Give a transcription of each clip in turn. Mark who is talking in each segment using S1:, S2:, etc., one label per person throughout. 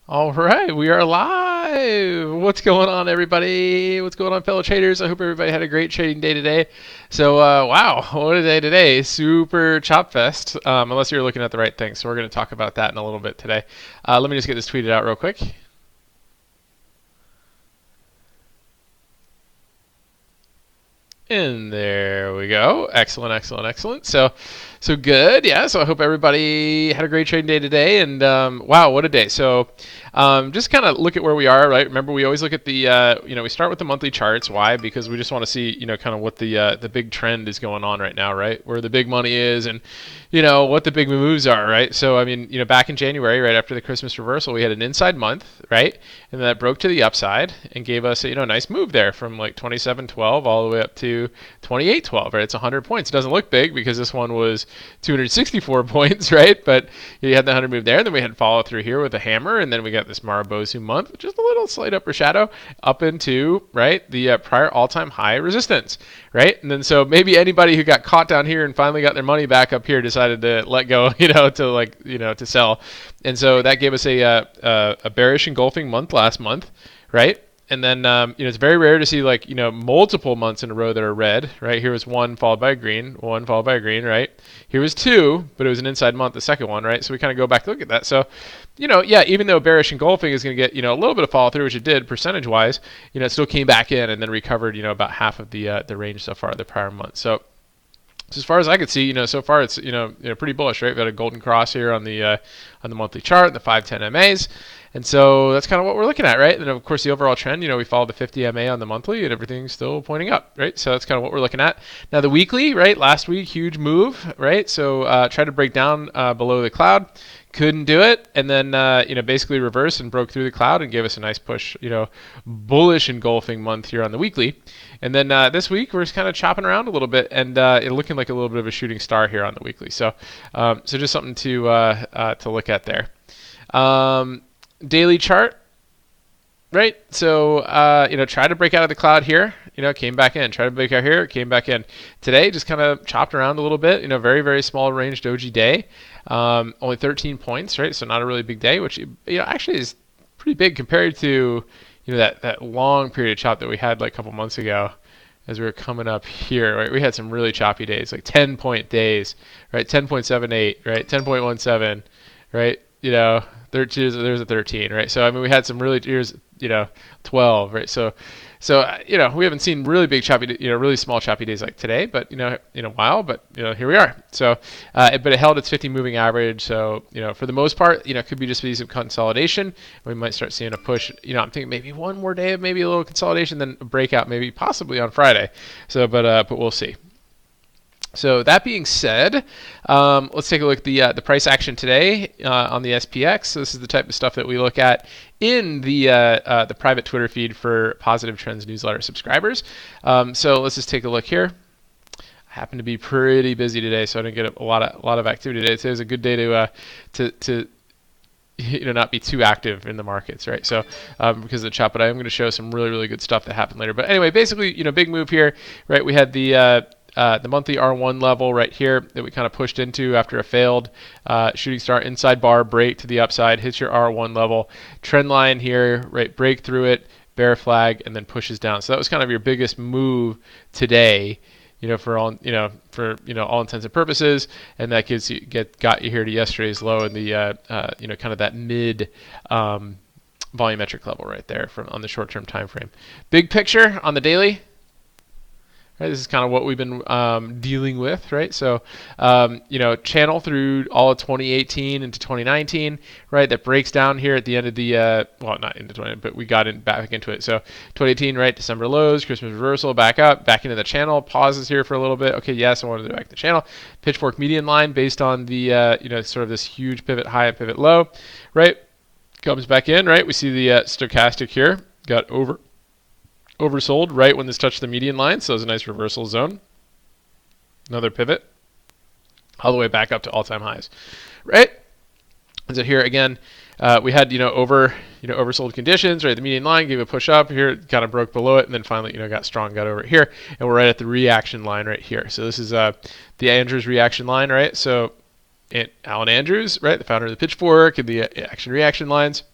S1: All right, we are live. What's going on, everybody? What's going on, fellow traders? I hope everybody had a great trading day today. So, wow, what a day today! Super chop fest. Unless you're looking at the right thing. So we're going to talk about that in a little bit today. Let me just get this tweeted out real quick. And there we go. Excellent, excellent, excellent. So good. Yeah. So I hope everybody had a great trading day today. And wow, what a day. So just kind of look at where we are, right? Remember, we always look at the, we start with the monthly charts. Why? Because we just want to see, kind of what the big trend is going on right now, right? Where the big money is, and what the big moves are, right? So I mean, back in January, right after the Christmas reversal, we had an inside month, right? And that broke to the upside and gave us a nice move there from like 27.12 all the way up to 28.12, right? It's 100 points. It doesn't look big because this one was 264 points, right? But you had the 100 move there, and then we had follow through here with a hammer, and then we got this Marabozu month, just a little slight upper shadow up into, right, the prior all-time high resistance, right? And then so maybe anybody who got caught down here and finally got their money back up here decided to let go, to sell. And so that gave us a bearish engulfing month last month, right? And then it's very rare to see multiple months in a row that are red, right? Here was one followed by a green, one followed by a green, right? Here was two, but it was an inside month, the second one, right? So we kind of go back to look at that. So, yeah, even though bearish engulfing is going to get a little bit of follow through, which it did percentage wise, it still came back in and then recovered about half of the range so far the prior month. So as far as I could see, so far it's pretty bullish, right? We've got a golden cross here on the monthly chart, the 510 MAs, and so that's kind of what we're looking at, right? And of course, the overall trend, we follow the 50 MA on the monthly, and everything's still pointing up, right? So that's kind of what we're looking at. Now the weekly, right? Last week, huge move, right? So try to break down below the cloud. Couldn't do it, and then basically reversed and broke through the cloud and gave us a nice push, bullish engulfing month here on the weekly. And then this week we're just kind of chopping around a little bit and looking like a little bit of a shooting star here on the weekly. So just something to look at there. Daily chart. Right, so try to break out of the cloud here. Came back in. Try to break out here. Came back in. Today, just kind of chopped around a little bit. Very very small range doji day. Only 13 points, right? So not a really big day, which actually is pretty big compared to that long period of chop that we had like a couple months ago. As we were coming up here, right? We had some really choppy days, like 10-point days, right? 10.78, right? 10.17, right? 13, there's a 13, right? So I mean, we had some really years, 12, right? So we haven't seen really big choppy, really small choppy days like today, but in a while, but here we are. So, but it held its 50 moving average. So for the most part, could be just be some consolidation. We might start seeing a push. I'm thinking maybe one more day of maybe a little consolidation, then a breakout, maybe possibly on Friday. So, but we'll see. So that being said, let's take a look at the price action today on the SPX. So this is the type of stuff that we look at in the private Twitter feed for Positive Trends newsletter subscribers. So let's just take a look here. I happen to be pretty busy today, so I didn't get a lot of activity today. Today was a good day to not be too active in the markets, right? So because of the chop, but I am going to show some really really good stuff that happened later. But anyway, basically big move here, right? We had the monthly R1 level right here that we kind of pushed into after a failed shooting star inside bar break to the upside, hits your R1 level. Trend line here, right? Break through it, bear flag, and then pushes down. So that was kind of your biggest move today, for all all intents and purposes, and that got you here to yesterday's low in the kind of that mid volumetric level right there on the short-term time frame. Big picture on the daily. Right, this is kind of what we've been dealing with, right? So, channel through all of 2018 into 2019, right? That breaks down here at the end of the, well, not into 20, but we got back into it. So 2018, right? December lows, Christmas reversal, back up, back into the channel, pauses here for a little bit. Okay, yes, I wanted to go back to the channel. Pitchfork median line based on the, sort of this huge pivot high and pivot low, right? Comes back in, right? We see the stochastic here, got oversold right when this touched the median line, so it's a nice reversal zone. Another pivot all the way back up to all-time highs, right? And so here again, we had oversold conditions, right? The median line gave a push up here, it kind of broke below it, and then finally got strong, got over it here, and we're right at the reaction line right here. So this is the Andrews reaction line, right? So Alan Andrews, right, the founder of the Pitchfork and the action reaction lines.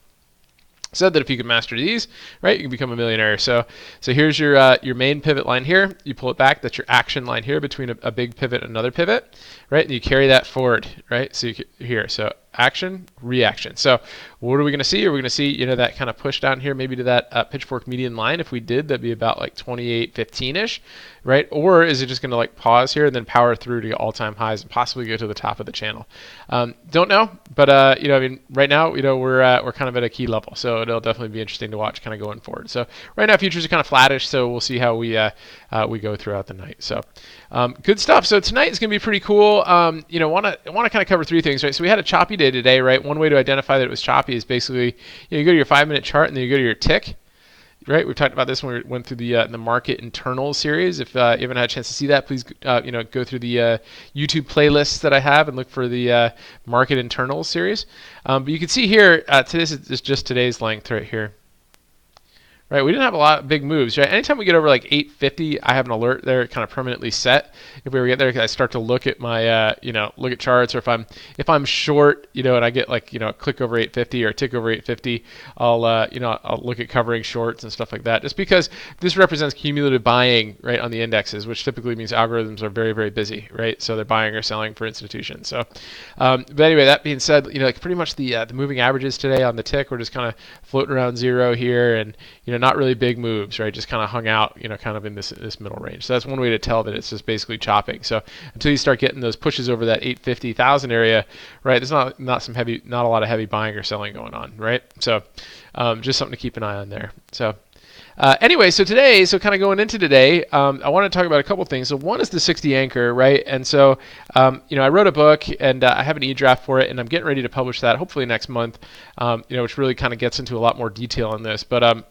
S1: Said that if you can master these, right, you can become a millionaire. So here's your main pivot line here. You pull it back. That's your action line here between a big pivot and another pivot, right? And you carry that forward, right? So here, so action, reaction. So what are we going to see? Are we going to see, that kind of push down here, maybe to that pitchfork median line? If we did, that'd be about like 28.15-ish, right? Or is it just going to like pause here and then power through to all-time highs and possibly go to the top of the channel? Don't know, but right now, we're kind of at a key level, so it'll definitely be interesting to watch kind of going forward. So right now, futures are kind of flattish, so we'll see how we go throughout the night. So good stuff. So tonight is going to be pretty cool. Want to kind of cover three things, right? So we had a choppy day today, right? One way to identify that it was choppy is basically you go to your 5-minute chart and then you go to your tick. Right, we've talked about this when we went through the market internals series. If you haven't had a chance to see that, please go through the YouTube playlists that I have and look for the market internals series. But you can see here, this is just today's length right here. Right, we didn't have a lot of big moves, right? Anytime we get over like 850, I have an alert there, kind of permanently set. If we ever get there, I start to look at my, look at charts, or if I'm short, and I get like, click over 850 or tick over 850, I'll look at covering shorts and stuff like that, just because this represents cumulative buying, right, on the indexes, which typically means algorithms are very, very busy, right? So they're buying or selling for institutions. So, but anyway, that being said, like pretty much the moving averages today on the tick were just kind of floating around zero here, and not really big moves, right? Just kind of hung out, kind of in this middle range. So that's one way to tell that it's just basically chopping. So until you start getting those pushes over that 850,000 area, right? There's not a lot of heavy buying or selling going on, right? So just something to keep an eye on there. So anyway, so kind of going into today, I want to talk about a couple things. So one is the 60 anchor, right? And so, I wrote a book and I have an e-draft for it, and I'm getting ready to publish that hopefully next month, which really kind of gets into a lot more detail on this. But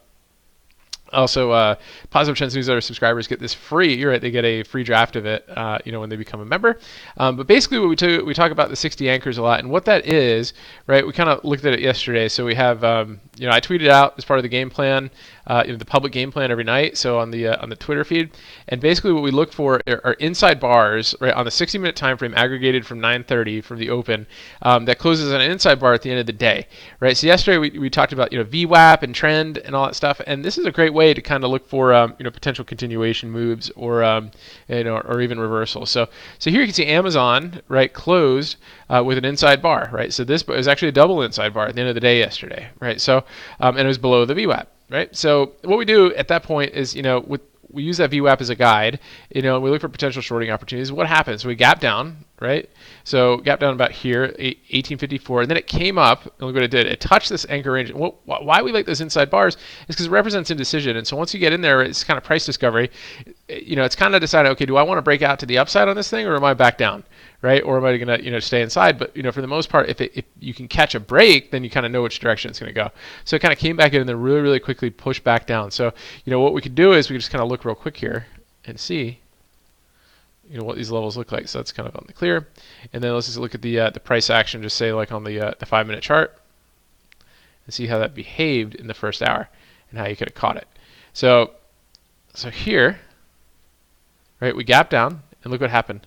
S1: also, Positive Trends newsletter subscribers get this free. You're right; they get a free draft of it, when they become a member. But basically, what we talk about the 60 anchors a lot, and what that is, right? We kind of looked at it yesterday. So we have, I tweeted out as part of the game plan, the public game plan every night. So on the Twitter feed, and basically what we look for are inside bars, right, on the 60-minute time frame, aggregated from 9:30 from the open, that closes on an inside bar at the end of the day, right? So yesterday we talked about VWAP and trend and all that stuff, and this is a great way to kind of look for potential continuation moves or or even reversals. So here you can see Amazon, right, closed with an inside bar, right? So this is actually a double inside bar at the end of the day yesterday, right? So and it was below the VWAP, right? So what we do at that point is we use that VWAP as a guide, and we look for potential shorting opportunities. What happens? We gap down, right? So gap down about here, 1854, and then it came up, and look what it did. It touched this anchor range. Why we like those inside bars is because it represents indecision. And so once you get in there, it's kind of price discovery. It's kind of deciding, okay, do I want to break out to the upside on this thing, or am I back down, right? Or am I going to stay inside? But for the most part, if you can catch a break, then you kind of know which direction it's going to go. So it kind of came back in and then really, really quickly pushed back down. So what we could do is we just kind of look real quick here and see what these levels look like. So that's kind of on the clear, and then let's just look at the price action, just say like on the 5-minute chart, and see how that behaved in the first hour and how you could have caught it. So here, right, we gap down, and look what happened.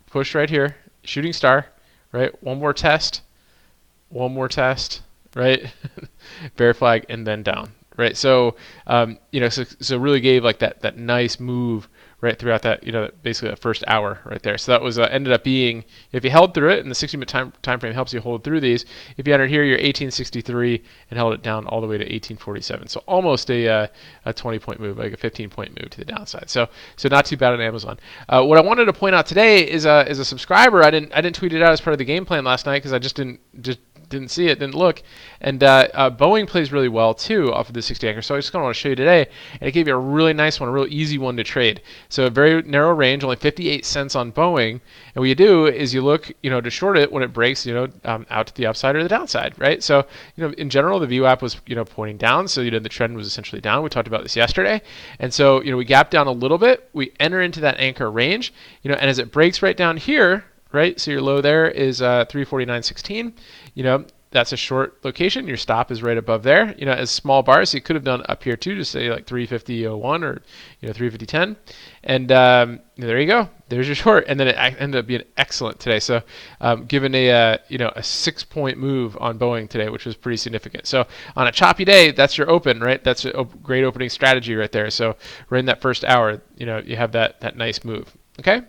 S1: Push right here, shooting star, right? One more test, right? Bear flag, and then down, right? So so really gave like that nice move right throughout that, basically that first hour right there. So that was ended up being, if you held through it, and the 60-minute time frame helps you hold through these. If you entered here, you're 1863 and held it down all the way to 1847. So almost a 20-point move, like a 15-point move to the downside. So not too bad on Amazon. What I wanted to point out today is a subscriber. I didn't tweet it out as part of the game plan last night because I just didn't see it, didn't look. And Boeing plays really well too off of the 60 anchor. So I just kind of want to show you today, and it gave you a really nice one, a real easy one to trade. So a very narrow range, only 58 cents on Boeing. And what you do is you look, to short it when it breaks, out to the upside or the downside, right? So, in general, the VWAP was, pointing down. So, the trend was essentially down. We talked about this yesterday. And so, we gap down a little bit. We enter into that anchor range, and as it breaks right down here, right? So your low there is 349.16. That's a short location. Your stop is right above there. As small bars, so you could have done up here too, just say like 350.01 or 350.10, and there you go. there's your short, and then it ended up being excellent today. So, given a 6-point move on Boeing today, which was pretty significant. So on a choppy day, that's your open, right? That's a great opening strategy right there. So right in that first hour, you have that nice move. Okay.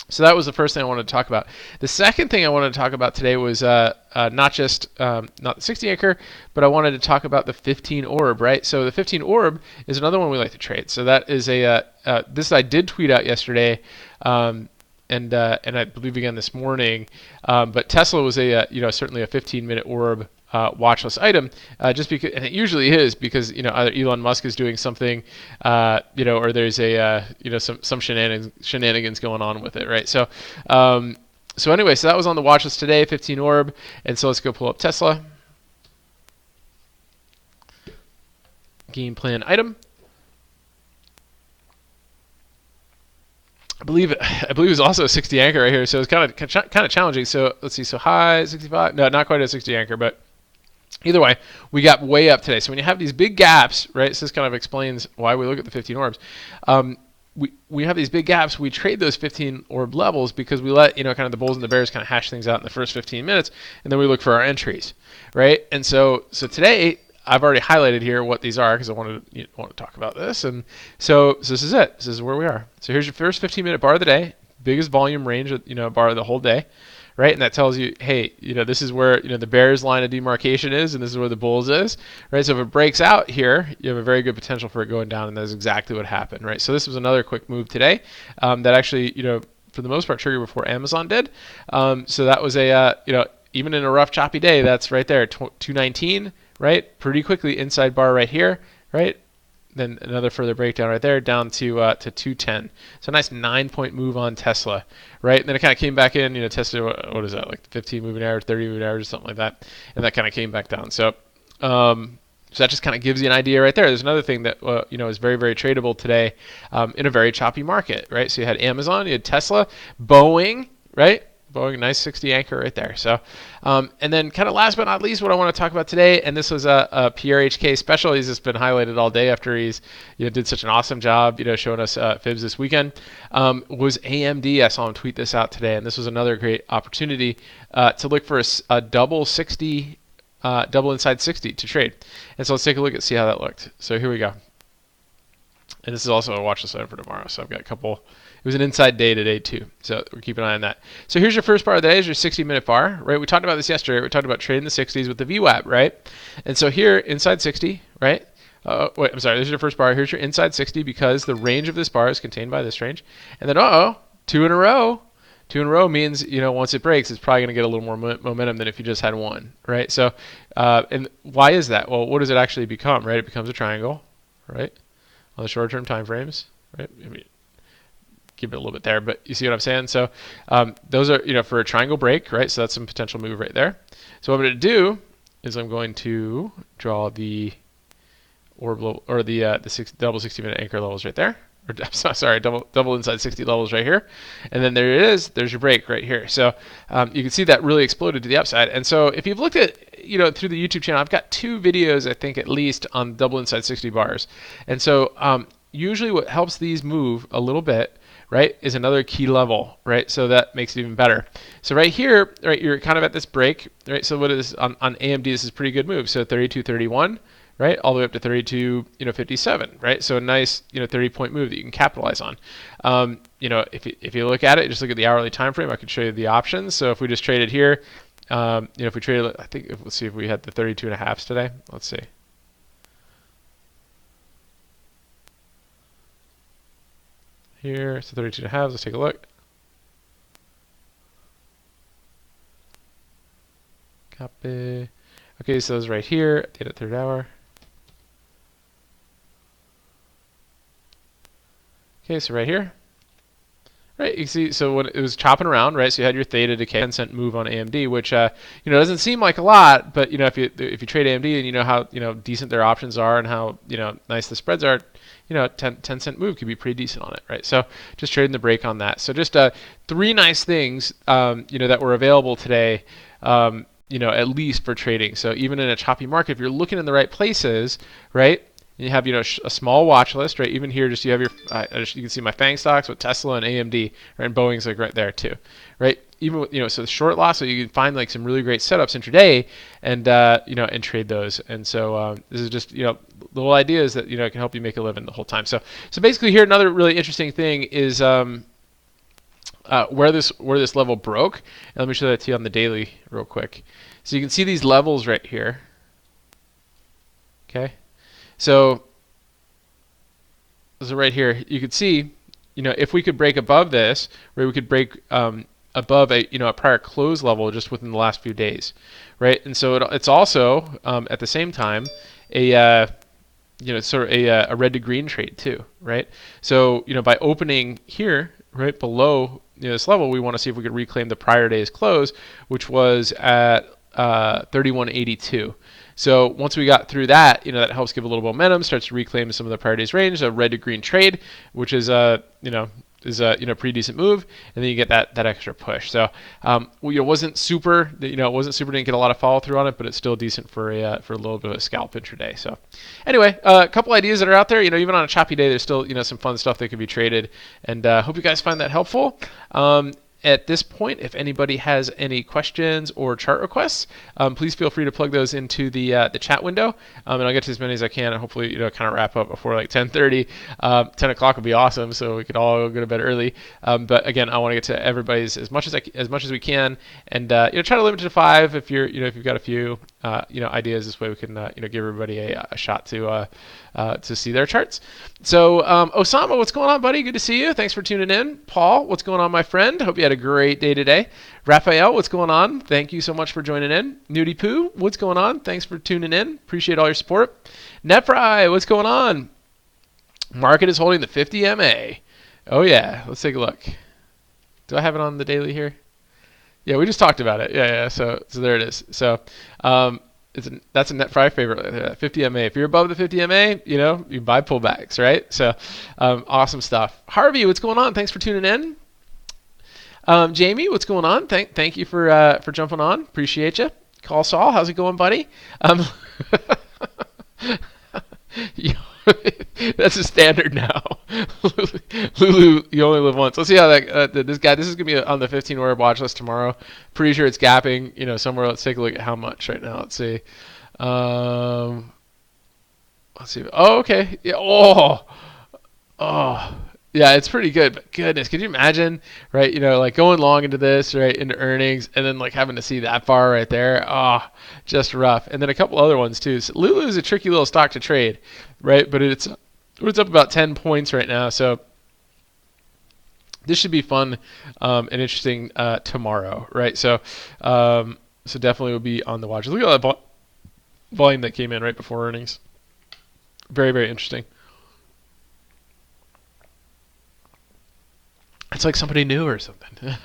S1: So that was the first thing I wanted to talk about. The second thing I wanted to talk about today was not just not the 60 anchor, but I wanted to talk about the 15 orb, right? So the 15 orb is another one we like to trade. So that is this I did tweet out yesterday, and I believe again this morning. But Tesla was certainly a 15-minute orb watch list item, just because, and it usually is because either Elon Musk is doing something, or there's some shenanigans going on with it, right? So anyway, so that was on the watch list today, 15 orb, and so let's go pull up Tesla game plan item. I believe it was also a 60 anchor right here, so it's kind of challenging. So let's see, so high 65, no, not quite a 60 anchor, but either way, we got way up today. So when you have these big gaps, right, so this kind of explains why we look at the 15 orbs. We have these big gaps. We trade those 15 orb levels because we let kind of the bulls and the bears kind of hash things out in the first 15 minutes, and then we look for our entries, right? And so today I've already highlighted here what these are because I want to talk about this, and so this is it. This is where we are. So here's your first 15-minute bar of the day, biggest volume range, bar of the whole day. Right, and that tells you, hey, this is where the bears line of demarcation is, and this is where the bulls is, right? So if it breaks out here, you have a very good potential for it going down, and that's exactly what happened, right? So this was another quick move today that actually, for the most part, triggered before Amazon did. So that was even in a rough, choppy day, that's right there, 219, right? Pretty quickly inside bar right here, right? Then another further breakdown right there down to 210. So a nice 9-point move on Tesla, right? And then it kind of came back in. Tesla, what is that, like 15 moving average, 30 moving average, something like that, and that kind of came back down. So that just kind of gives you an idea right there. There's another thing that is very, very tradable today in a very choppy market, right? So you had Amazon, you had Tesla, Boeing, right? Boeing, nice 60 anchor right there. So, and then kind of last but not least, what I want to talk about today, and this was a PRHK special. He's just been highlighted all day after he's did such an awesome job, showing us fibs this weekend. Was AMD. I saw him tweet this out today, and this was another great opportunity to look for a double 60, double inside 60 to trade. And so let's take a look and see how that looked. So here we go. And this is also a watch list item for tomorrow. So I've got a couple. It was an inside day today too, so we're keeping an eye on that. So here's your first bar of the day, is your 60-minute bar, right? We talked about this yesterday. We talked about trading the 60s with the VWAP, right? And so here, inside 60, right? Wait, I'm sorry. This is your first bar. Here's your inside 60 because the range of this bar is contained by this range. And then, two in a row. 2 in a row means, once it breaks, it's probably going to get a little more momentum than if you just had one, right? So, and why is that? Well, what does it actually become, right? It becomes a triangle, right? On the short-term time frames, right? I mean, keep it a little bit there, but you see what I'm saying? So those are, for a triangle break, right? So that's some potential move right there. So what I'm going to do is I'm going to draw the orb level, or the double 60-minute anchor levels right there. Or sorry, double inside 60 levels right here. And then there it is. There's your break right here. So you can see that really exploded to the upside. And so if you've looked at, through the YouTube channel, I've got 2 videos, I think, at least on double inside 60 bars. And so usually what helps these move a little bit, right, is another key level, right? So that makes it even better. So right here, right, you're kind of at this break, right? So what is on AMD? This is a pretty good move. So 32.31, right, all the way up to 32.57, right? So a nice 30-point move that you can capitalize on. If you look at it, just look at the hourly time frame. I could show you the options. So if we just traded here, if we traded, I think let's see if we had the 32.5s today. Let's see. Here, so 32.5. Let's take a look. Copy. Okay, so it's right here at the end of the 3rd hour. Okay, so right here. Right, you see, so when it was chopping around, right? So you had your theta decay, 10-cent move on AMD, which doesn't seem like a lot, but if you trade AMD and you know how decent their options are and how nice the spreads are, 10-cent move could be pretty decent on it, right? So just trading the break on that. So just 3 nice things that were available today, at least for trading. So even in a choppy market, if you're looking in the right places, right? You have, a small watch list, right? Even here, just you have your, you can see my FANG stocks with Tesla and AMD, right? And Boeing's like right there too, right? Even with, so the short loss, so you can find like some really great setups intraday, and and trade those. And so this is just, the whole idea is that it can help you make a living the whole time. So basically here, another really interesting thing is where this level broke. And let me show that to you on the daily real quick. So you can see these levels right here. Okay. So right here, you could see, if we could break above this, where we could break above a prior close level just within the last few days, right? And so it's also at the same time a sort of a red to green trade too, right? So by opening here right below this level, we want to see if we could reclaim the prior day's close, which was at 31.82. So once we got through that, that helps give a little momentum, starts to reclaim some of the prior day's range, a red to green trade, which is a pretty decent move, and then you get that extra push. So it wasn't super, didn't get a lot of follow through on it, but it's still decent for a little bit of a scalp intraday. So anyway, a couple ideas that are out there. Even on a choppy day, there's still some fun stuff that can be traded, and hope you guys find that helpful. At this point, if anybody has any questions or chart requests, please feel free to plug those into the chat window, and I'll get to as many as I can, and hopefully kind of wrap up before like 10:30. 10 o'clock would be awesome, so we could all go to bed early. But again, I want to get to everybody's as much as we can, and try to limit it to 5 if you've got a few ideas. This way we can give everybody a shot to see their charts. So Osama, what's going on, buddy? Good to see you. Thanks for tuning in. Paul, what's going on, my friend? Hope you had a great day today. Raphael, what's going on? Thank you so much for joining in. Nudie Poo, what's going on? Thanks for tuning in. Appreciate all your support. Netfry, what's going on? Market is holding the 50 MA. Oh yeah, let's take a look. Do I have it on the daily here? Yeah, we just talked about it. Yeah. So there it is. So that's a Netfry favorite, 50 MA. If you're above the 50 MA, you buy pullbacks, right? So awesome stuff. Harvey, what's going on? Thanks for tuning in. Jamie, what's going on? Thank you for jumping on. Appreciate you. Call Saul, how's it going, buddy? That's a standard now. Lulu, you only live once. Let's see how this is gonna be on the 15-hour watch list tomorrow. Pretty sure it's gapping, somewhere. Let's take a look at how much right now. Let's see. Let's see. Oh, okay. Yeah. Oh. Yeah, it's pretty good, but goodness, could you imagine, right? Like going long into this, right, into earnings, and then like having to see that bar right there. Oh, just rough. And then a couple other ones too. So Lulu is a tricky little stock to trade, right? But it's up about 10 points right now. So this should be fun and interesting tomorrow, right? So definitely will be on the watch. Look at that volume that came in right before earnings. Very, very interesting. It's like somebody new or something.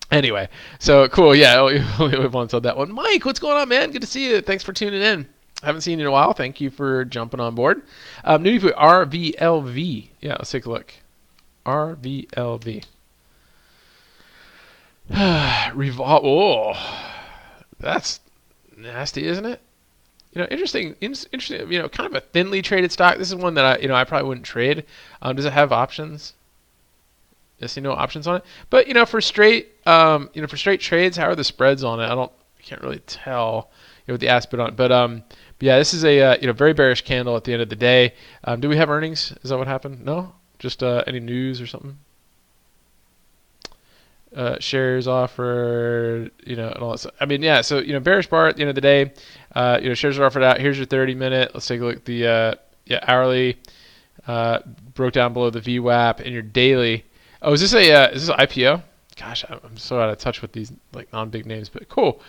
S1: Anyway, so cool. Yeah, we once said that one. Mike, what's going on, man? Good to see you. Thanks for tuning in. Haven't seen you in a while. Thank you for jumping on board. Nudie Poo, RVLV. Yeah, let's take a look. RVLV. Oh, that's nasty, isn't it? Interesting. Kind of a thinly traded stock. This is one that I probably wouldn't trade. Does it have options? I see no options on it, but for straight trades, how are the spreads on it? I can't really tell with the ask bid on it, but yeah, this is a very bearish candle at the end of the day. Do we have earnings? Is that what happened? No, just any news or something. Shares offered, and all that stuff. I mean, yeah. So bearish bar at the end of the day. Shares are offered out. Here's your 30-minute. Let's take a look at the hourly. Broke down below the VWAP, and your daily. Oh, is this an IPO? Gosh, I'm so out of touch with these like non-big names, but cool.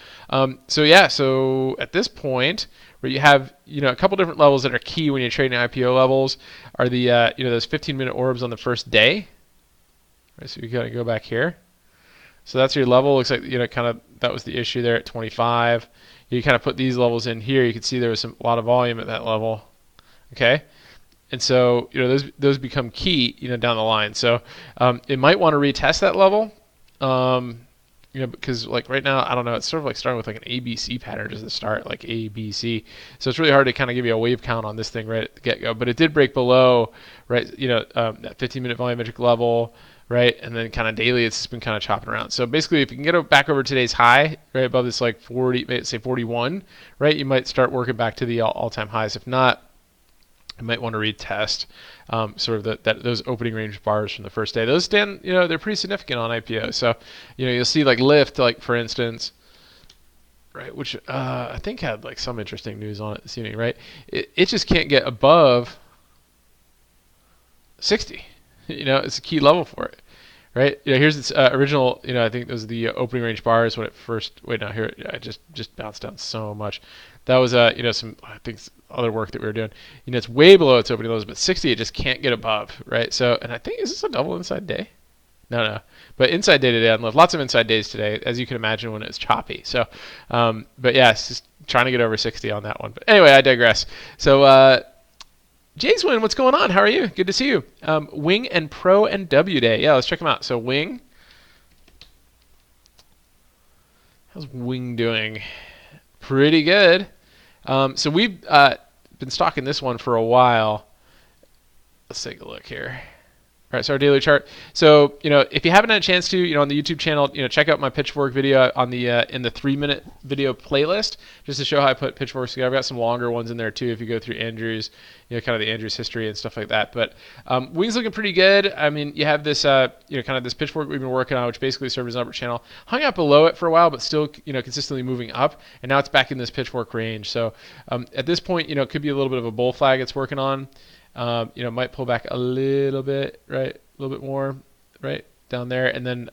S1: So at this point, where you have a couple different levels that are key when you're trading IPO levels are the those 15-minute orbs on the first day. Right, so you gotta go back here. So that's your level. Looks like kind of that was the issue there at 25. You kind of put these levels in here. You can see there was a lot of volume at that level. Okay. And so, those become key, down the line. So, it might want to retest that level. because like right now, I don't know, it's sort of like starting with like an ABC pattern just to start, like ABC. So it's really hard to kind of give you a wave count on this thing right at the get-go. But it did break below, right, that 15-minute volumetric level, right, and then kind of daily, it's just been kind of chopping around. So basically, if you can get it back over today's high, right, above this like 40, say 41, right, you might start working back to the all-time highs. If not, you might want to retest sort of those opening range bars from the first day. Those stand, they're pretty significant on IPO. So, you'll see like Lyft, like for instance, right, which I think had like some interesting news on it this evening, right? It just can't get above 60. It's a key level for it. Right, here's its original. I think those are the opening range bars when it first. Wait, now here I just bounced down so much. That was some I think other work that we were doing. It's way below its opening levels, but 60 it just can't get above. Right, so and I think is this a double inside day? No, but inside day today on Lyft. Lots of inside days today, as you can imagine when it's choppy. So, but yeah, it's just trying to get over 60 on that one. But anyway, I digress. So. Jayswin, what's going on? How are you? Good to see you. Wing and Pro and W Day. Yeah, let's check them out. So Wing. How's Wing doing? Pretty good. So we've been stocking this one for a while. Let's take a look here. All right, so our daily chart. So, if you haven't had a chance to, on the YouTube channel, check out my pitchfork video on the in the 3-minute video playlist, just to show how I put pitchforks together. I've got some longer ones in there too. If you go through Andrew's, kind of the Andrew's history and stuff like that. But Wing's looking pretty good. I mean, you have this, kind of this pitchfork we've been working on, which basically serves as an upper channel. Hung out below it for a while, but still, consistently moving up. And now it's back in this pitchfork range. So at this point, it could be a little bit of a bull flag it's working on. Might pull back a little bit, right? A little bit more, right? Down there. And then,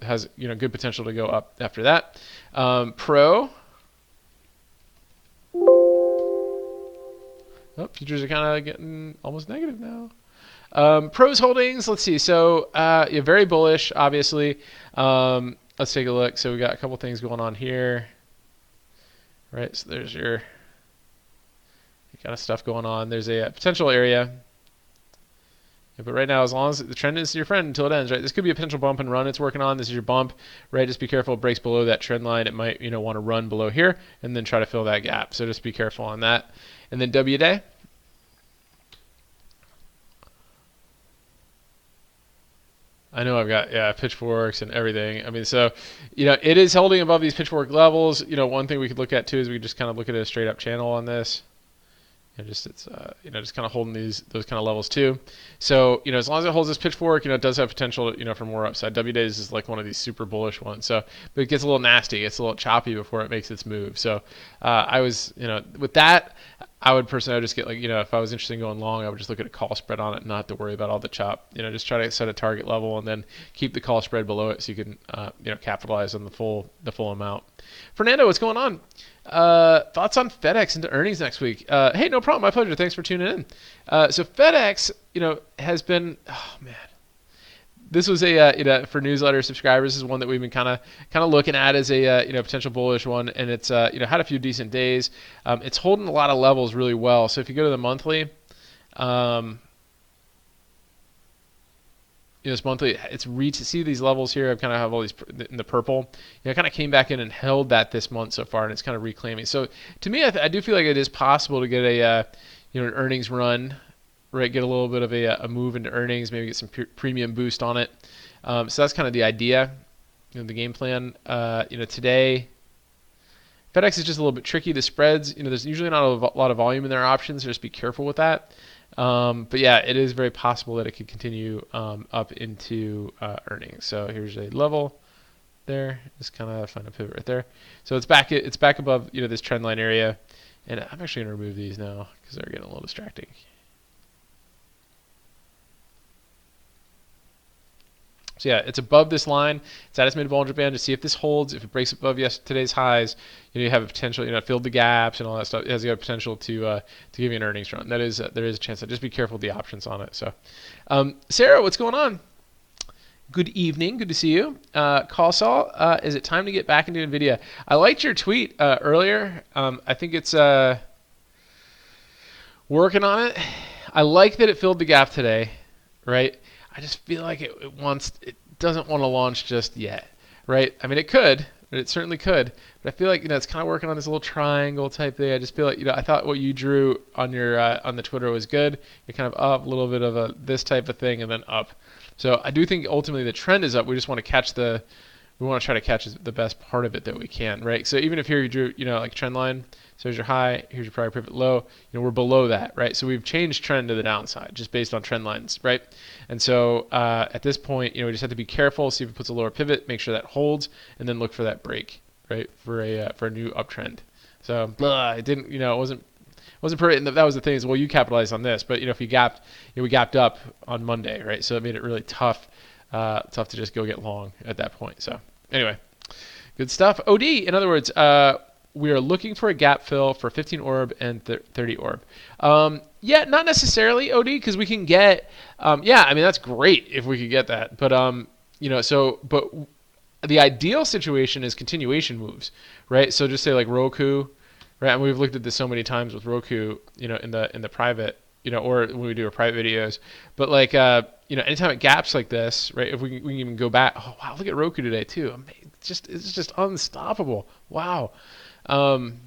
S1: has, good potential to go up after that. Pro. Oh, futures are kind of getting almost negative now. Pros holdings, let's see. So, very bullish, obviously. Let's take a look. So we got a couple things going on here, right? So there's your kind of stuff going on. There's a potential area. Yeah, but right now, as long as the trend is your friend until it ends, right? This could be a potential bump and run it's working on. This is your bump, right? Just be careful it breaks below that trend line. It might, want to run below here and then try to fill that gap. So just be careful on that. And then W day. I know I've got pitchforks and everything. I mean, so it is holding above these pitchfork levels. One thing we could look at too is we could just kind of look at a straight up channel on this. It's just kind of holding those kind of levels too. So as long as it holds this pitchfork, it does have potential for more upside. W days is like one of these super bullish ones. So, but it gets a little nasty, it gets a little choppy before it makes its move. So I was with that, I would personally just get like if I was interested in going long, I would just look at a call spread on it, and not have to worry about all the chop. Just try to set a target level and then keep the call spread below it so you can capitalize on the full amount. Fernando, what's going on? Thoughts on FedEx into earnings next week? Hey, no problem. My pleasure. Thanks for tuning in. So FedEx, has been, oh man, this was a, for newsletter subscribers, this is one that we've been kind of looking at as a, potential bullish one. And it's, had a few decent days. It's holding a lot of levels really well. So if you go to the monthly, this monthly, it's to see these levels here. I kind of have all these in the purple. I kind of came back in and held that this month so far, and it's kind of reclaiming. So to me, I do feel like it is possible to get a an earnings run, right? Get a little bit of a move into earnings, maybe get some premium boost on it. So that's kind of the idea, the game plan. Today, FedEx is just a little bit tricky. The spreads, there's usually not a lot of volume in their options, so just be careful with that. But yeah, it is very possible that it could continue up into earnings. So here's a level there. Just kind of find a pivot right there. So it's back above this trend line area, and I'm actually going to remove these now because they're getting a little distracting. So yeah, it's above this line. It's at its mid-Bollinger Band to see if this holds. If it breaks above today's highs, you have a potential, filled the gaps and all that stuff. It has the potential to give you an earnings run. That is there is a chance. Just be careful with the options on it. So, Sarah, what's going on? Good evening. Good to see you. Call Saul, is it time to get back into NVIDIA? I liked your tweet earlier. I think it's working on it. I like that it filled the gap today, right? I just feel like it doesn't want to launch just yet, right? I mean, it could. It certainly could. But I feel like, it's kind of working on this little triangle type thing. I just feel like, I thought what you drew on your on the Twitter was good. You're kind of up, a little bit of a this type of thing, and then up. So I do think ultimately the trend is up. We just want to try to catch the best part of it that we can, right? So even if here you drew, like trend line, so here's your high, here's your prior pivot low, we're below that, right? So we've changed trend to the downside just based on trend lines, right? And so at this point, we just have to be careful, see if it puts a lower pivot, make sure that holds, and then look for that break, right, for a new uptrend. So it didn't, it wasn't perfect. And that was the thing is, well, you capitalized on this, but if you gapped, we gapped up on Monday, right? So it made it really tough to just go get long at that point. So anyway, good stuff. OD, in other words, we are looking for a gap fill for 15 orb and 30 orb. Yeah, not necessarily OD, because we can get, I mean, that's great if we could get that. But, but the ideal situation is continuation moves, right? So just say like Roku, right? And we've looked at this so many times with Roku, in the private, or when we do our private videos. But like, anytime it gaps like this, right? If we can even go back. Oh wow, look at Roku today too. It's just unstoppable. Wow. And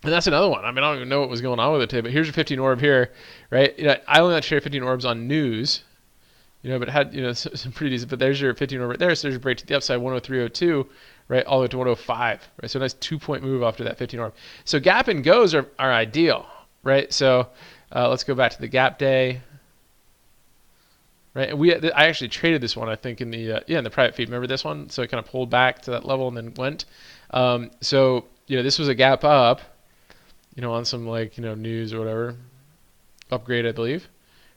S1: that's another one. I mean, I don't even know what was going on with it today. But here's your 15 orb here, right? I only like to share 15 orbs on news. But it had some pretty decent. But there's your 15 orb right there. So there's your break to the upside, 103.02. Right, all the way to 105. Right, so a nice 2-point move after that 15 orb. So gap and goes are ideal, right? So let's go back to the gap day. Right, and I actually traded this one, I think, in the private feed. Remember this one? So it kind of pulled back to that level and then went. So this was a gap up, on some news or whatever, upgrade I believe.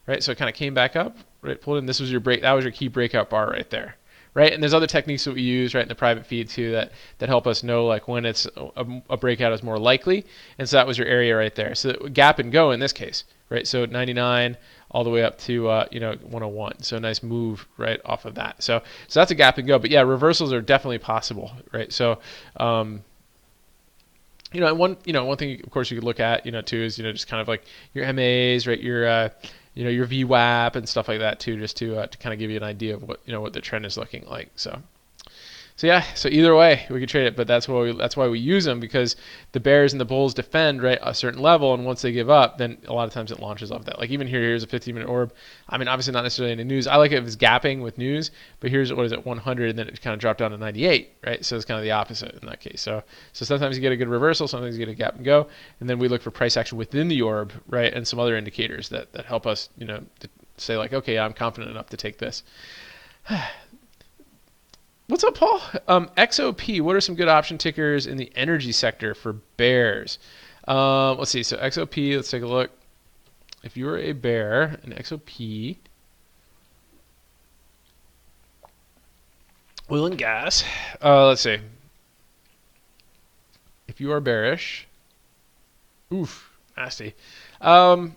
S1: Right, so it kind of came back up, right, pulled in. This was your break. That was your key breakout bar right there. Right, and there's other techniques that we use right in the private feed too that help us know like when it's a breakout is more likely, and so that was your area right there. So gap and go in this case, right? So 99 all the way up to 101. So a nice move right off of that. So that's a gap and go. But yeah, reversals are definitely possible, right? So and one thing of course you could look at too is just kind of like your MAs, right? Your your VWAP and stuff like that too, just to kind of give you an idea of what the trend is looking like. So yeah, so either way we could trade it, but that's why we use them, because the bears and the bulls defend right a certain level, and once they give up, then a lot of times it launches off that. Like even here's a 15-minute orb. I mean, obviously not necessarily in the news. I like it if it's gapping with news, but here's what is it 100, and then it kind of dropped down to 98, right? So it's kind of the opposite in that case. So sometimes you get a good reversal, sometimes you get a gap and go, and then we look for price action within the orb, right, and some other indicators that help us to say like, okay, I'm confident enough to take this. What's up, Paul? XOP, what are some good option tickers in the energy sector for bears? Let's see. So XOP, let's take a look. If you were a bear in XOP, oil and gas. Let's see. If you are bearish, oof, nasty. Let's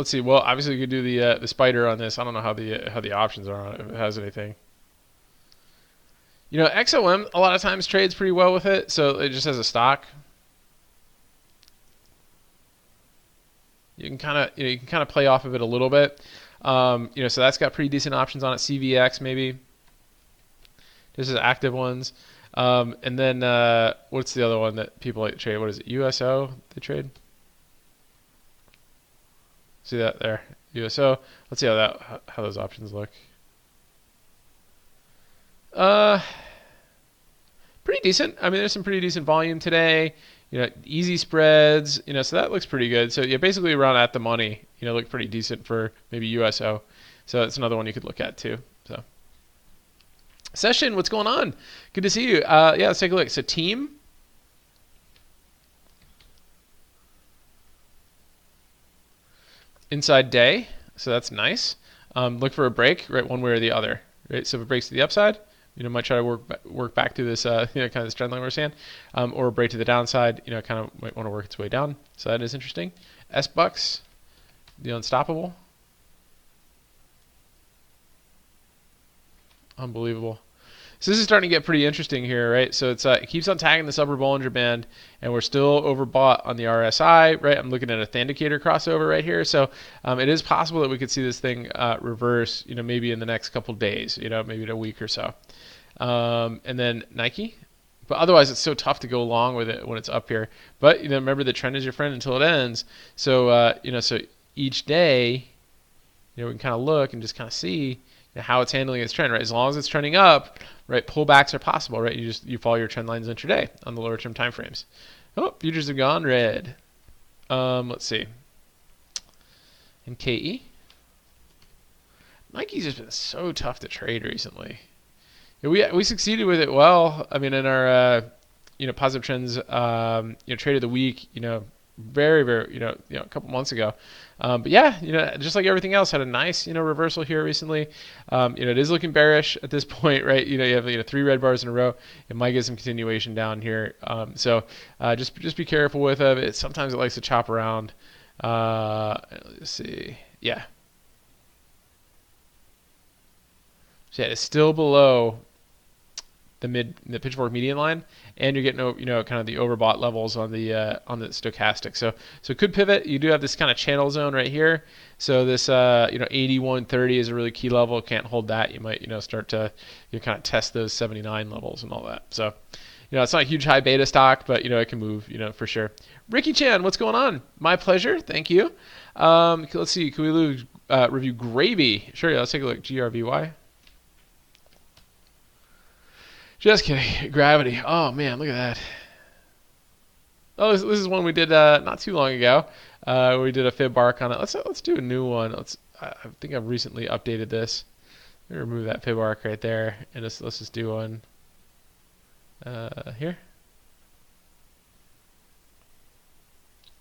S1: see. Well, obviously you could do the spider on this. I don't know how the options are on it, if it has anything. XOM a lot of times trades pretty well with it, so it just has a stock. You can kind of play off of it a little bit. So that's got pretty decent options on it. CVX maybe. This is active ones. And then what's the other one that people like to trade? What is it? USO they trade. See that there? USO. Let's see how those options look. Pretty decent. I mean, there's some pretty decent volume today. Easy spreads. So that looks pretty good. So yeah, basically around at the money. Look pretty decent for maybe USO. So that's another one you could look at too. So Session, what's going on? Good to see you. Yeah, let's take a look. So team. Inside day. So that's nice. Look for a break, right, one way or the other. Right. So if it breaks to the upside, might try to work back to this, kind of this trend line we're seeing, or break to the downside. Kind of might want to work its way down. So that is interesting. S-Bucks, the unstoppable, unbelievable. So this is starting to get pretty interesting here, right? So it keeps on tagging this upper Bollinger Band, and we're still overbought on the RSI, right? I'm looking at a Thandicator crossover right here. So it is possible that we could see this thing reverse, maybe in the next couple days, maybe in a week or so. And then Nike. But otherwise, it's so tough to go along with it when it's up here. But remember, the trend is your friend until it ends. So so each day, we can kind of look and just kind of see how it's handling its trend, right? As long as it's trending up, right, pullbacks are possible, right? You follow your trend lines intraday on the lower term time frames. Oh, futures have gone red. Let's see. In KE, Nike's just been so tough to trade recently. We succeeded with it well. I mean, in our positive trends trade of the week, very very a couple months ago. But yeah, just like everything else, had a nice reversal here recently. It is looking bearish at this point, right? You have 3 red bars in a row. It might get some continuation down here. So just be careful with it. Sometimes it likes to chop around. Let's see. Yeah. So yeah, it's still below the pitchfork median line, and you're getting kind of the overbought levels on the stochastic. So it could pivot. You do have this kind of channel zone right here. So this 81.30 is a really key level. Can't hold that. You might start to kind of test those 79 levels and all that. So it's not a huge high beta stock, but it can move for sure. Ricky Chan, what's going on? My pleasure. Thank you. Let's see. Can we review Gravy? Sure. Yeah, let's take a look. GRVY. Just kidding. Gravity. Oh man, look at that. Oh, this is one we did not too long ago. We did a fib arc on it. Let's do a new one. I think I've recently updated this. Let me remove that fib arc right there, and let's just do one here.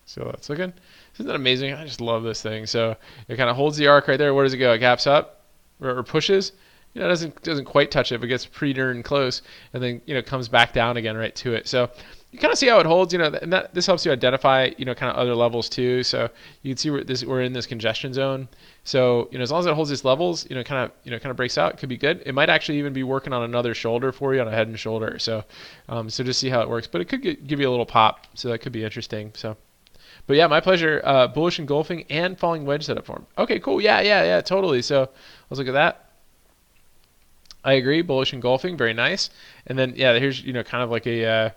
S1: So that's looking. Isn't that amazing? I just love this thing. So it kind of holds the arc right there. Where does it go? It gaps up or pushes. It doesn't quite touch it, but gets pretty darn close, and then comes back down again right to it. So you kind of see how it holds, and this helps you identify kind of other levels too. So you can see we're in this congestion zone. So as long as it holds these levels, kind of breaks out, it could be good. It might actually even be working on another shoulder for you, on a head and shoulder. So so just see how it works, but it could give you a little pop. So that could be interesting. So. But yeah, my pleasure. Bullish engulfing and falling wedge setup form. Okay, cool. Yeah, totally. So let's look at that. I agree. Bullish engulfing, very nice. And then here's kind of like a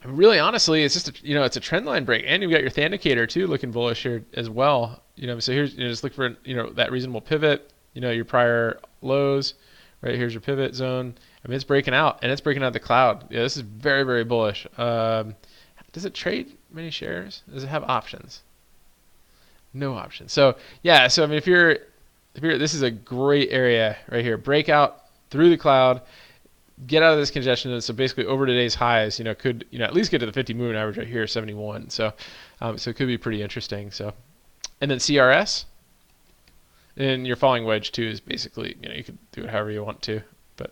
S1: really honestly, it's just it's a trend line break, and you've got your Thandicator too looking bullish here as well. So here's just look for that reasonable pivot. Your prior lows, right? Here's your pivot zone. I mean, it's breaking out, and it's breaking out the cloud. Yeah, this is very very bullish. Does it trade many shares? Does it have options? No options. So yeah, so I mean, if you're this is a great area right here. Breakout through the cloud, get out of this congestion. So basically over today's highs, could at least get to the 50 moving average right here, 71. So so it could be pretty interesting. So and then CRS, and your falling wedge too is basically you could do it however you want to, but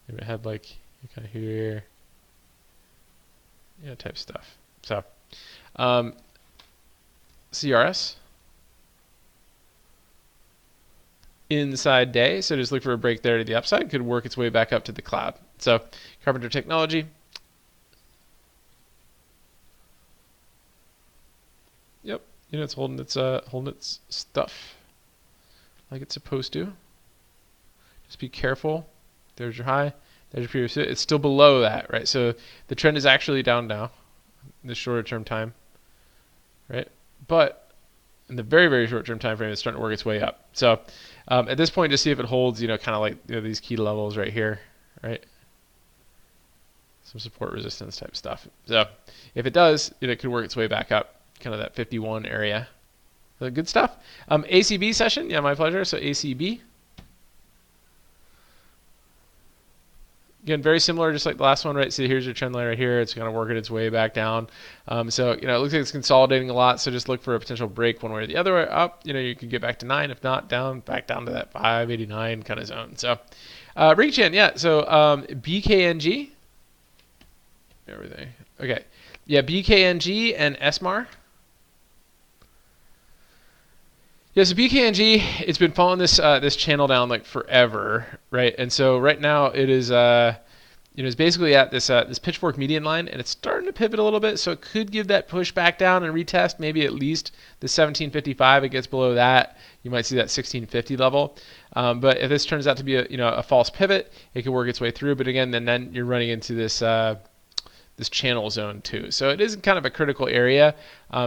S1: maybe I had like you kind of here, type stuff. So CRS. Inside day, so just look for a break there to the upside. Could work its way back up to the cloud. So Carpenter Technology. Yep, it's holding its stuff like it's supposed to. Just be careful. There's your high. There's your previous. It's still below that, right? So the trend is actually down now, in the shorter term time, right? But in the very very short term time frame, it's starting to work its way up. So at this point, just see if it holds, kind of like these key levels right here, right? Some support resistance type stuff. So if it does, it could work its way back up, kind of that 51 area. So good stuff. ACB session, yeah, my pleasure. So ACB. Again, very similar, just like the last one, right? So here's your trend line right here. It's kind of working its way back down. So it looks like it's consolidating a lot. So just look for a potential break one way or the other way up. You could get back to 9, if not down, back down to that 589 kind of zone. So Ricky Chan, yeah. So BKNG, everything. Okay, yeah, BKNG and SMAR. Yeah, so BKNG, it's been following this channel down like forever. right? And so right now it is it's basically at this pitchfork median line, and it's starting to pivot a little bit, so it could give that push back down and retest maybe at least the 1755. It gets below that, you might see that 1650 level. But if this turns out to be a false pivot, it could work its way through. But again, then you're running into this channel zone too. So it is kind of a critical area.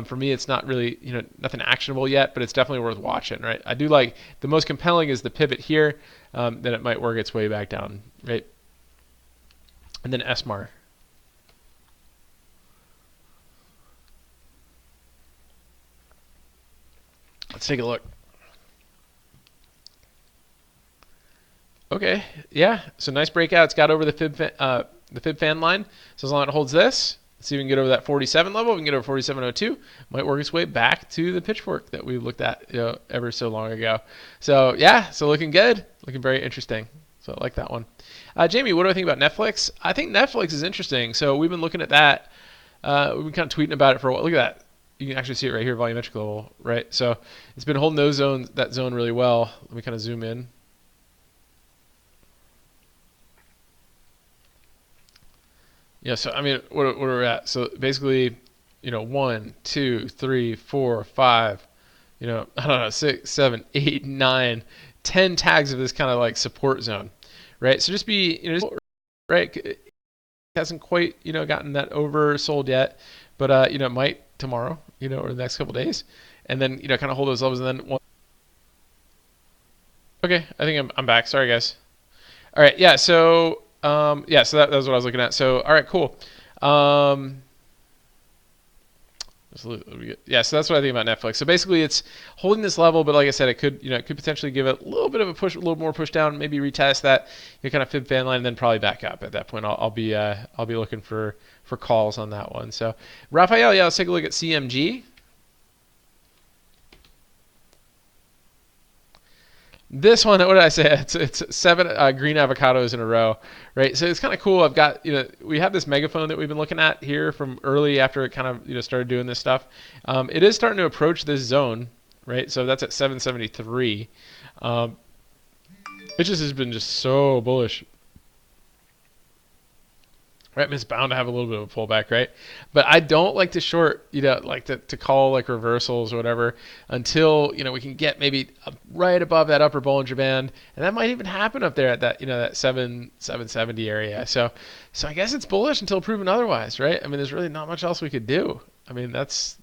S1: For me, it's not really nothing actionable yet, but it's definitely worth watching, right? I do like the most compelling is the pivot here. Then it might work its way back down, right? And then SMAR. Let's take a look. Okay, yeah, so nice breakout. It's got over the fib fan line. So as long as it holds this, let's see if we can get over that 47 level. We can get over 47.02. Might work its way back to the pitchfork that we looked at ever so long ago. So yeah, so looking good, looking very interesting. So I like that one. Jamie, what do I think about Netflix? I think Netflix is interesting. So we've been looking at that. We've been kind of tweeting about it for a while. Look at that. You can actually see it right here, volumetric level, right? So it's been holding that zone really well. Let me kind of zoom in. Yeah, so I mean, what are we at? So basically, 1, 2, 3, 4, 5, I don't know, 6, 7, 8, 9, 10 tags of this kind of like support zone, right? So just be, right? It hasn't quite, gotten that oversold yet, but it might tomorrow, or the next couple days, and then kind of hold those levels, and then one. Okay, I think I'm back. Sorry, guys. All right, yeah. So so that was what I was looking at. So all right, cool. Yeah, so that's what I think about Netflix. So basically, it's holding this level, but like I said, it could potentially give it a little bit of a push, a little more push down, maybe retest that kind of fib fan line, and then probably back up. At that point, I'll be looking for calls on that one. So Raphael, yeah, let's take a look at CMG. This one, what did I say? It's 7 green avocados in a row, right? So it's kind of cool. I've got, we have this megaphone that we've been looking at here from early after it kind of, started doing this stuff. It is starting to approach this zone, right? So that's at 773. It just has been just so bullish. Right, it's bound to have a little bit of a pullback, right? But I don't like to short, like to call like reversals or whatever until we can get maybe right above that upper Bollinger Band, and that might even happen up there at that that 770 area. So I guess it's bullish until proven otherwise, right? I mean, there's really not much else we could do. I mean, that's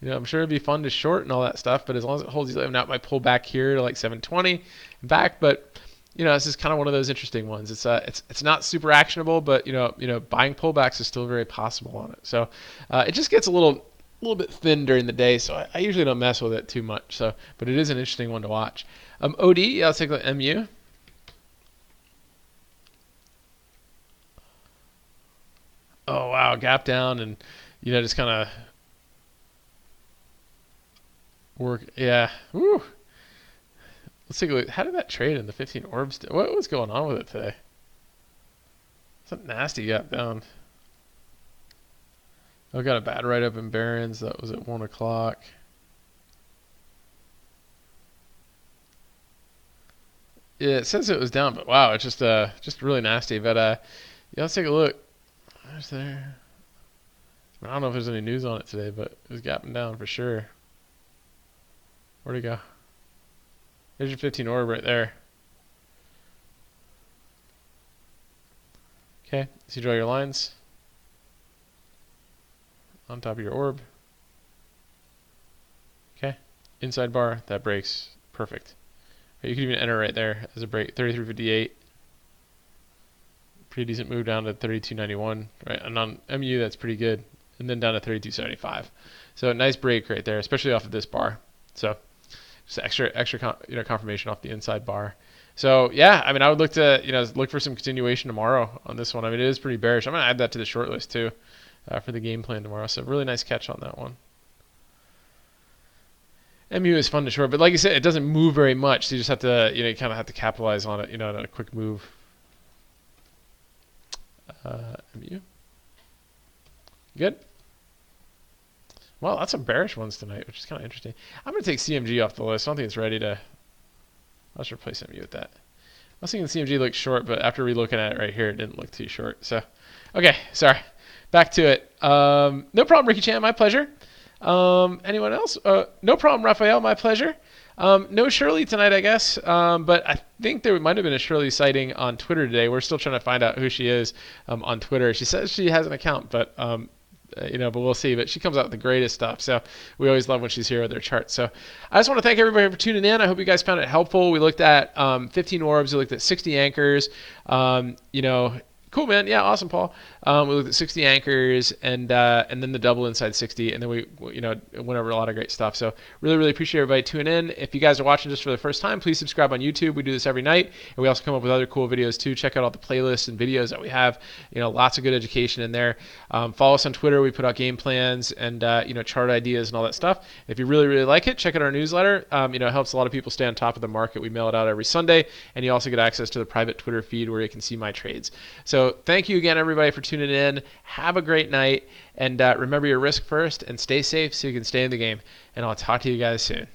S1: I'm sure it'd be fun to short and all that stuff, but as long as it holds, now it might pull back here to like 720 and back, but. This is kind of one of those interesting ones. It's not super actionable, but buying pullbacks is still very possible on it. So it just gets a little bit thin during the day. So I usually don't mess with it too much. So, but it is an interesting one to watch. OD, yeah, let's take a look at MU. Oh wow, gap down and just kind of work. Yeah, woo. Let's take a look. How did that trade in the 15 orbs? What was going on with it today? It's a nasty gap down. I got a bad write-up in Barron's. That was at 1 o'clock. Yeah, it says it was down, but wow, it's just really nasty. But yeah, let's take a look. There's there. I don't know if there's any news on it today, but it was gapping down for sure. Where'd it go? There's your 15 orb right there. Okay, so you draw your lines on top of your orb. Okay, inside bar, that breaks. Perfect. You can even enter right there as a break. 33.58. Pretty decent move down to 32.91. Right, and on MU that's pretty good. And then down to 32.75. So a nice break right there, especially off of this bar. So just extra confirmation off the inside bar. So yeah, I mean I would look to look for some continuation tomorrow on this one. I mean it is pretty bearish. I'm gonna add that to the short list too for the game plan tomorrow. So really nice catch on that one. MU is fun to short, but like you said, it doesn't move very much. So you just have to you kind of have to capitalize on it. In a quick move. MU. Good. Well, that's some bearish ones tonight, which is kind of interesting. I'm going to take CMG off the list. I don't think it's ready to... Let's replace MU with that. was thinking CMG looked short, but after re-looking at it right here, it didn't look too short. So, okay, sorry. Back to it. No problem, Ricky Chan. My pleasure. Anyone else? No problem, Raphael. My pleasure. No Shirley tonight, I guess. But I think there might have been a Shirley sighting on Twitter today. We're still trying to find out who she is on Twitter. She says she has an account, but but we'll see. But she comes out with the greatest stuff. So we always love when she's here with her charts. So I just want to thank everybody for tuning in. I hope you guys found it helpful. We looked at 15 orbs. We looked at 60 anchors. Cool, man. Yeah, awesome, Paul. We looked at 60 anchors and then the double inside 60, and then we went over a lot of great stuff. So really, really appreciate everybody tuning in. If you guys are watching just for the first time, please subscribe on YouTube. We do this every night, and we also come up with other cool videos too. Check out all the playlists and videos that we have. Lots of good education in there. Follow us on Twitter. We put out game plans and chart ideas and all that stuff. If you really, really like it, check out our newsletter. It helps a lot of people stay on top of the market. We mail it out every Sunday, and you also get access to the private Twitter feed where you can see my trades. So thank you again, everybody, for tuning in. Have a great night, and remember your risk first, and stay safe so you can stay in the game. And I'll talk to you guys soon.